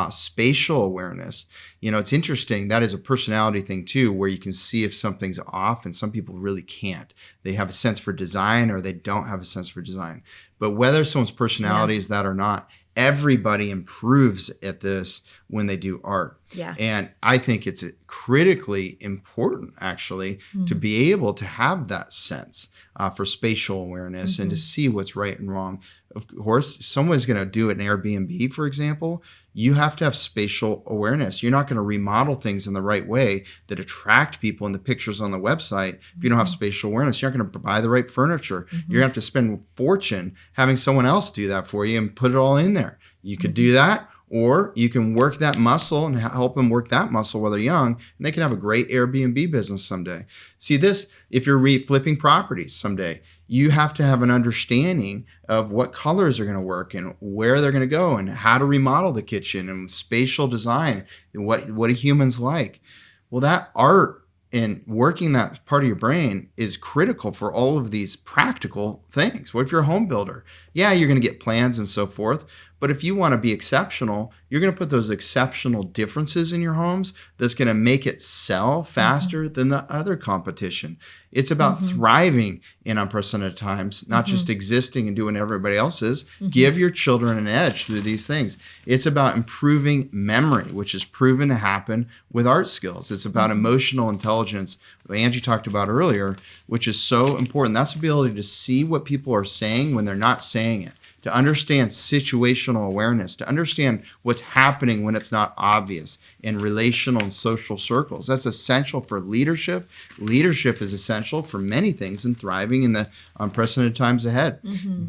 Spatial awareness. It's interesting. That is a personality thing too, where you can see if something's off, and some people really can't. They have a sense for design or they don't have a sense for design. But whether someone's personality is that or not, everybody improves at this when they do art. Yeah. And I think it's critically important, actually, to be able to have that sense for spatial awareness and to see what's right and wrong. Of course, if someone's going to do an Airbnb, for example, you have to have spatial awareness. You're not going to remodel things in the right way that attract people in the pictures on the website. If you don't have spatial awareness, you're not going to buy the right furniture. You're going to have to spend a fortune having someone else do that for you and put it all in there. You could do that, Or you can work that muscle and help them work that muscle while they're young, and they can have a great Airbnb business someday. See this, if you're flipping properties someday, you have to have an understanding of what colors are going to work and where they're going to go and how to remodel the kitchen and spatial design and what do humans like. Well, that art and working that part of your brain is critical for all of these practical things. What if you're a home builder? Yeah, you're going to get plans and so forth. But if you want to be exceptional, you're going to put those exceptional differences in your homes that's going to make it sell faster than the other competition. It's about thriving in unprecedented times, not just existing and doing everybody else's. Give your children an edge through these things. It's about improving memory, which is proven to happen with art skills. It's about emotional intelligence, what Angie talked about earlier, which is so important. That's the ability to see what people are saying when they're not saying it, to understand situational awareness, to understand what's happening when it's not obvious in relational and social circles. That's essential for leadership. Leadership is essential for many things and thriving in the unprecedented times ahead.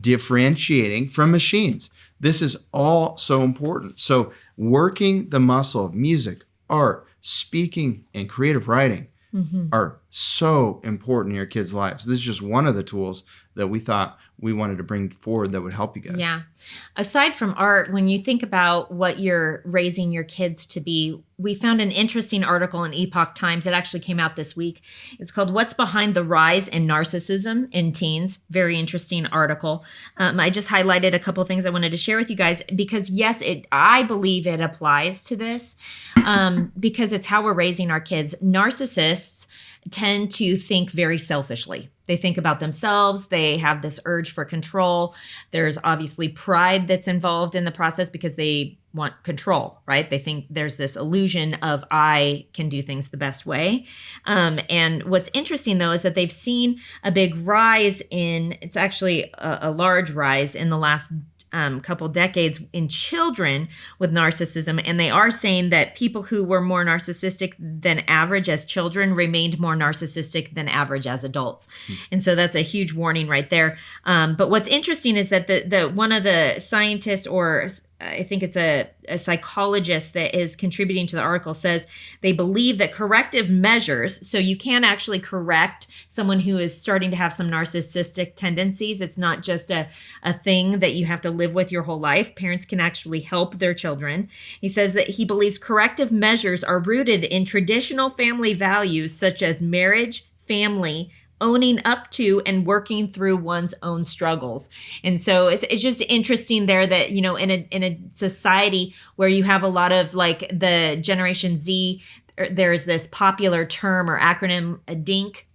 Differentiating from machines. This is all so important. So working the muscle of music, art, speaking, and creative writing are so important in your kids' lives. This is just one of the tools that we thought we wanted to bring forward that would help you guys. Yeah. Aside from art, when you think about what you're raising your kids to be, we found an interesting article in Epoch Times. It actually came out this week. It's called What's Behind the Rise in Narcissism in Teens. Very interesting article. I just highlighted a couple of things I wanted to share with you guys because, yes, I believe it applies to this because it's how we're raising our kids. Narcissists tend to think very selfishly. They think about themselves. They have this urge for control. There's obviously pride that's involved in the process because they want control, right? They think there's this illusion of I can do things the best way. And what's interesting, though, is that they've seen a big rise it's actually a large rise in the last couple decades in children with narcissism. And they are saying that people who were more narcissistic than average as children remained more narcissistic than average as adults. And so that's a huge warning right there. But what's interesting is that the one of the scientists, or I think it's a psychologist that is contributing to the article, says they believe that corrective measures, so you can actually correct someone who is starting to have some narcissistic tendencies. It's not just a thing that you have to live with your whole life. Parents can actually help their children. He says that he believes corrective measures are rooted in traditional family values such as marriage, family, owning up to and working through one's own struggles. And so it's just interesting there that, you know, in a society where you have a lot of like the Generation Z, there's this popular term or acronym, a DINK,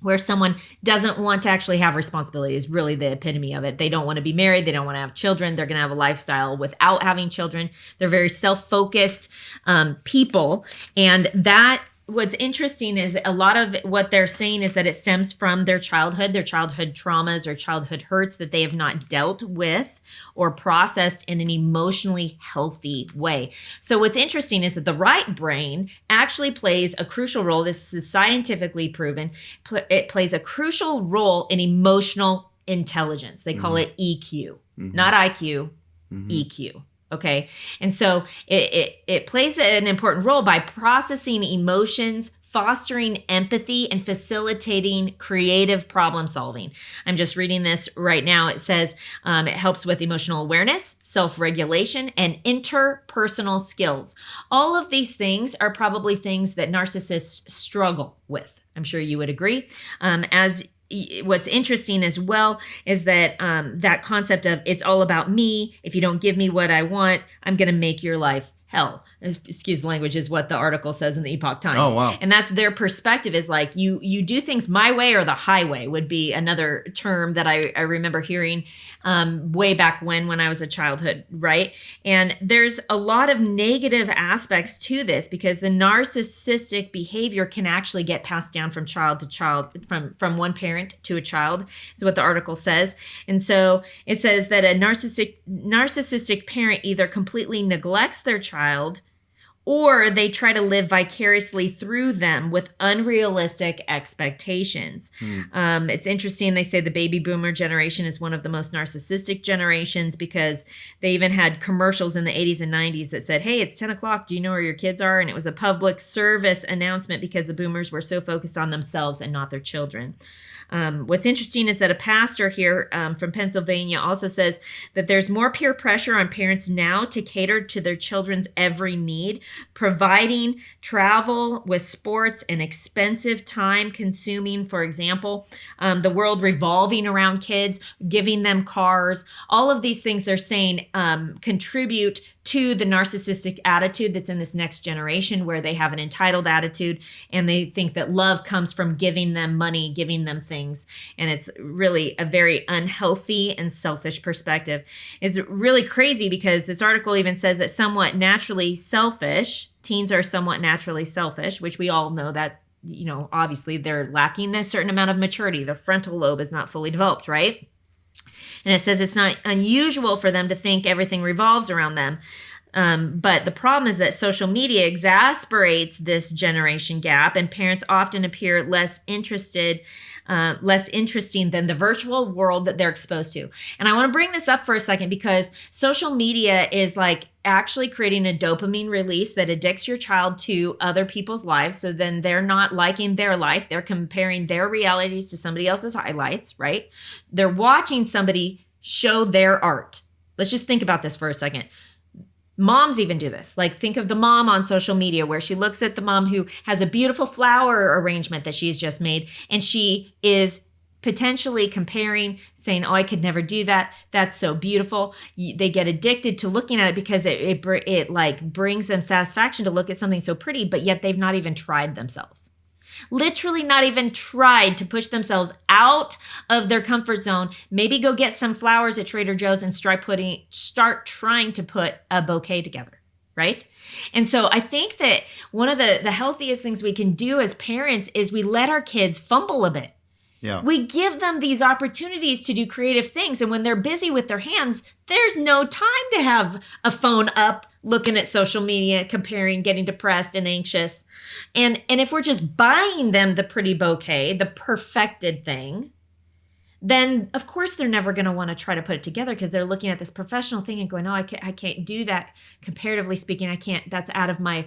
where someone doesn't want to actually have responsibility is really the epitome of it. They don't want to be married. They don't want to have children. They're going to have a lifestyle without having children. They're very self-focused people. And what's interesting is a lot of what they're saying is that it stems from their childhood traumas or childhood hurts that they have not dealt with or processed in an emotionally healthy way. So what's interesting is that the right brain actually plays a crucial role. This is scientifically proven. It plays a crucial role in emotional intelligence. They call it EQ, not IQ, EQ. Okay. And so it plays an important role by processing emotions, fostering empathy, and facilitating creative problem solving. I'm just reading this right now. It says it helps with emotional awareness, self-regulation, and interpersonal skills. All of these things are probably things that narcissists struggle with. I'm sure you would agree. What's interesting as well is that that concept of it's all about me. If you don't give me what I want, I'm going to make your life hell. Excuse the language is what the article says in the Epoch Times. Oh, wow. And that's their perspective is like you do things my way or the highway would be another term that I remember hearing way back when I was a childhood, right? And there's a lot of negative aspects to this because the narcissistic behavior can actually get passed down from child to child, from one parent to a child, is what the article says. And so it says that a narcissistic parent either completely neglects their child or they try to live vicariously through them with unrealistic expectations. It's interesting. They say the baby boomer generation is one of the most narcissistic generations because they even had commercials in the 80s and 90s that said, hey, it's 10 o'clock. Do you know where your kids are? And it was a public service announcement because the boomers were so focused on themselves and not their children. What's interesting is that a pastor here from Pennsylvania also says that there's more peer pressure on parents now to cater to their children's every need, providing travel with sports and expensive time consuming, for example, the world revolving around kids, giving them cars, all of these things they're saying contribute to the narcissistic attitude that's in this next generation where they have an entitled attitude and they think that love comes from giving them money, giving them things. And it's really a very unhealthy and selfish perspective. It's really crazy because this article even says that somewhat naturally selfish, teens are somewhat naturally selfish, which we all know that, obviously they're lacking a certain amount of maturity. The frontal lobe is not fully developed, right? And it says it's not unusual for them to think everything revolves around them. But the problem is that social media exasperates this generation gap, and parents often appear less interesting than the virtual world that they're exposed to. And I want to bring this up for a second because social media is like actually creating a dopamine release that addicts your child to other people's lives. So then they're not liking their life. They're comparing their realities to somebody else's highlights, right? They're watching somebody show their art. Let's just think about this for a second. Moms even do this. Like think of the mom on social media where she looks at the mom who has a beautiful flower arrangement that she's just made and she is potentially comparing, saying, oh, I could never do that. That's so beautiful. They get addicted to looking at it because it like brings them satisfaction to look at something so pretty, but yet they've not even tried themselves. Literally not even tried to push themselves out of their comfort zone. Maybe go get some flowers at Trader Joe's and start trying to put a bouquet together, right? And so I think that one of the healthiest things we can do as parents is we let our kids fumble a bit. Yeah. We give them these opportunities to do creative things. And when they're busy with their hands, there's no time to have a phone up, looking at social media, comparing, getting depressed and anxious. And if we're just buying them the pretty bouquet, the perfected thing, then of course they're never going to want to try to put it together because they're looking at this professional thing and going, no, I can't do that. Comparatively speaking, I can't. That's out of my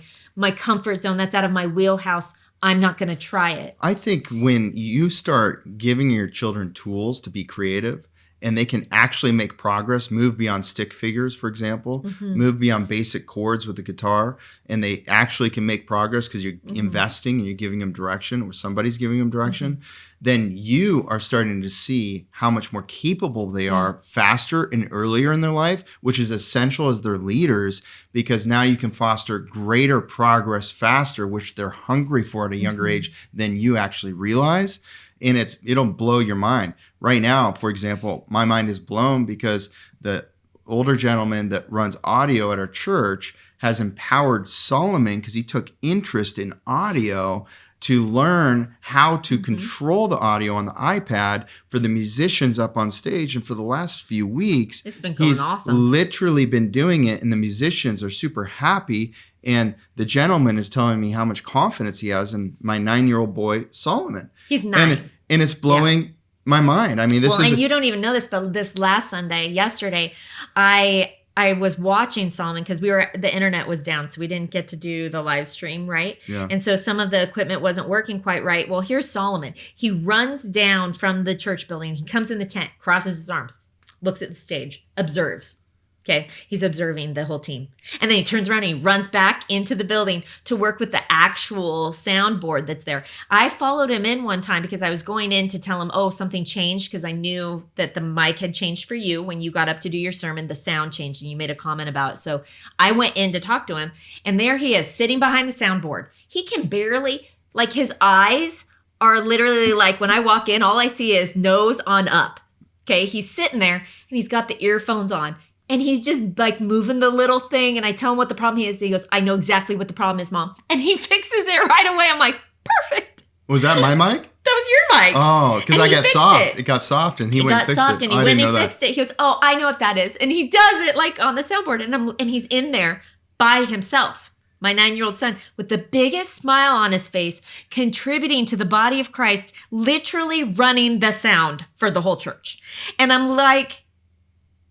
comfort zone. That's out of my wheelhouse. I'm not going to try it. I think when you start giving your children tools to be creative and they can actually make progress, move beyond stick figures, for example, move beyond basic chords with the guitar, and they actually can make progress because you're investing and you're giving them direction or somebody's giving them direction, then you are starting to see how much more capable they are faster and earlier in their life, which is essential as their leaders because now you can foster greater progress faster, which they're hungry for at a younger age than you actually realize. And it'll blow your mind. Right now, for example, my mind is blown because the older gentleman that runs audio at our church has empowered Solomon because he took interest in audio to learn how to control the audio on the iPad for the musicians up on stage. And for the last few weeks, it's been going awesome. He's literally been doing it, and the musicians are super happy. And the gentleman is telling me how much confidence he has in my 9-year-old boy, Solomon. He's 9. And it's blowing my mind. I mean, and you don't even know this, but this last Sunday, yesterday, I was watching Solomon because the internet was down, so we didn't get to do the live stream, right? Yeah. And so some of the equipment wasn't working quite right. Well, here's Solomon. He runs down from the church building. He comes in the tent, crosses his arms, looks at the stage, observes. Okay, he's observing the whole team. And then he turns around and he runs back into the building to work with the actual soundboard that's there. I followed him in one time because I was going in to tell him, oh, something changed because I knew that the mic had changed for you. When you got up to do your sermon, the sound changed and you made a comment about it. So I went in to talk to him, and there he is sitting behind the soundboard. He can barely, like his eyes are literally like when I walk in, all I see is nose on up. Okay, he's sitting there and he's got the earphones on. And he's just like moving the little thing. And I tell him what the problem is. And he goes, I know exactly what the problem is, Mom. And he fixes it right away. I'm like, perfect. Was that my mic? That was your mic. Oh, because I got soft. It got soft and he went and fixed it. It got soft and he went and fixed it. He goes, oh, I know what that is. And he does it like on the soundboard. And he's in there by himself. my 9-year-old son, with the biggest smile on his face, contributing to the body of Christ, literally running the sound for the whole church. And I'm like,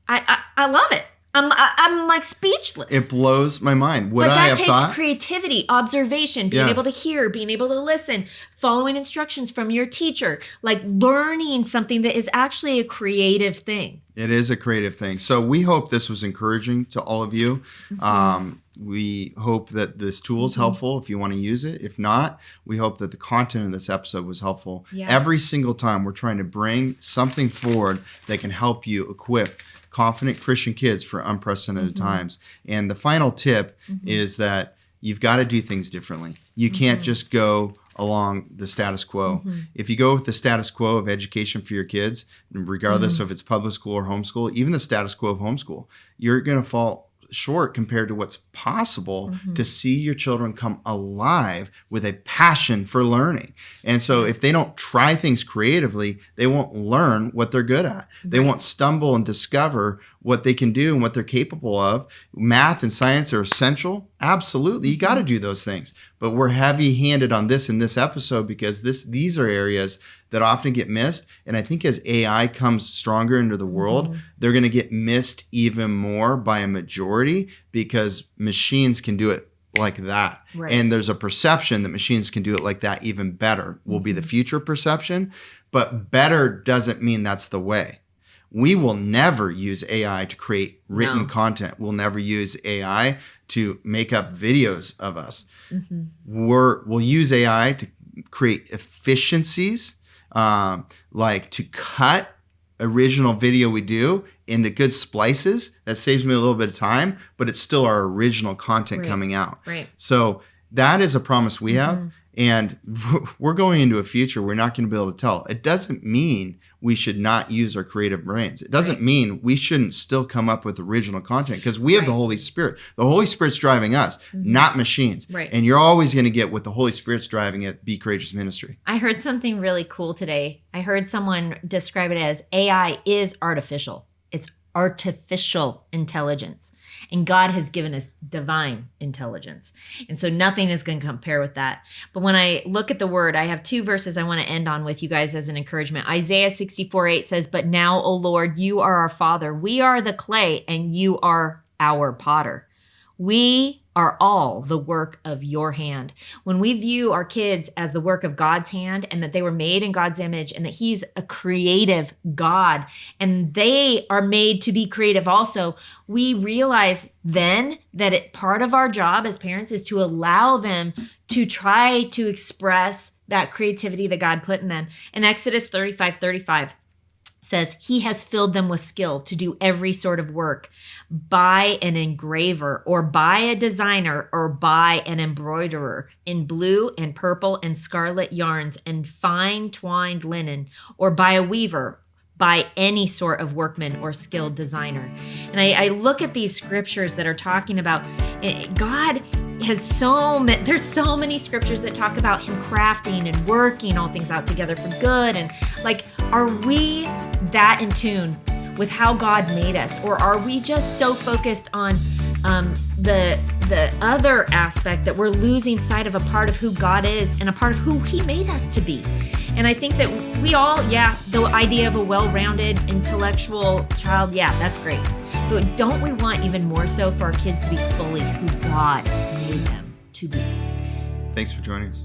I love it. I'm like speechless. It blows my mind. But that takes creativity, observation, being able to hear, being able to listen, following instructions from your teacher, like learning something that is actually a creative thing. It is a creative thing. So we hope this was encouraging to all of you. We hope that this tool is helpful if you want to use it. If not, we hope that the content of this episode was helpful. Yeah. Every single time we're trying to bring something forward that can help you equip confident Christian kids for unprecedented times. And the final tip is that you've got to do things differently. You can't just go along the status quo. If you go with the status quo of education for your kids, regardless of if it's public school or homeschool, even the status quo of homeschool, you're going to fall short compared to what's possible to see your children come alive with a passion for learning. And so if they don't try things creatively, they won't learn what they're good at. They won't stumble and discover what they can do and what they're capable of. Math and science are essential. Absolutely. You got to do those things. But we're heavy-handed on this in this episode because these are areas that often get missed. And I think as AI comes stronger into the world, they're going to get missed even more by a majority because machines can do it like that. Right. And there's a perception that machines can do it like that even better will be the future perception. But better doesn't mean that's the way. We will never use AI to create written content. We'll never use AI to make up videos of us. We'll use AI to create efficiencies, like to cut original video we do into good splices. That saves me a little bit of time, but it's still our original content coming out. Right. So that is a promise we have. And we're going into a future we're not going to be able to tell. It doesn't mean we should not use our creative brains. It doesn't mean we shouldn't still come up with original content because we have the Holy Spirit. The Holy Spirit's driving us, not machines. Right. And you're always going to get what the Holy Spirit's driving at Be Courageous Ministry. I heard something really cool today. I heard someone describe it as AI is artificial. It's artificial intelligence. And God has given us divine intelligence. And so nothing is going to compare with that. But when I look at the word, I have 2 verses I want to end on with you guys as an encouragement. Isaiah 64:8 says, "But now, O Lord, you are our Father. We are the clay and you are our potter. We are all the work of your hand." When we view our kids as the work of God's hand and that they were made in God's image and that he's a creative God and they are made to be creative also, we realize then that part of our job as parents is to allow them to try to express that creativity that God put in them. And Exodus 35:35 says he has filled them with skill to do every sort of work by an engraver or by a designer or by an embroiderer in blue and purple and scarlet yarns and fine twined linen or by a weaver, by any sort of workman or skilled designer. And I look at these scriptures that are talking about God has there's so many scriptures that talk about him crafting and working all things out together for good. And like, are we that in tune with how God made us? Or are we just so focused on the other aspect that we're losing sight of a part of who God is and a part of who he made us to be? And I think that we all, the idea of a well-rounded intellectual child, that's great. But don't we want even more so for our kids to be fully who God made them to be? Thanks for joining us.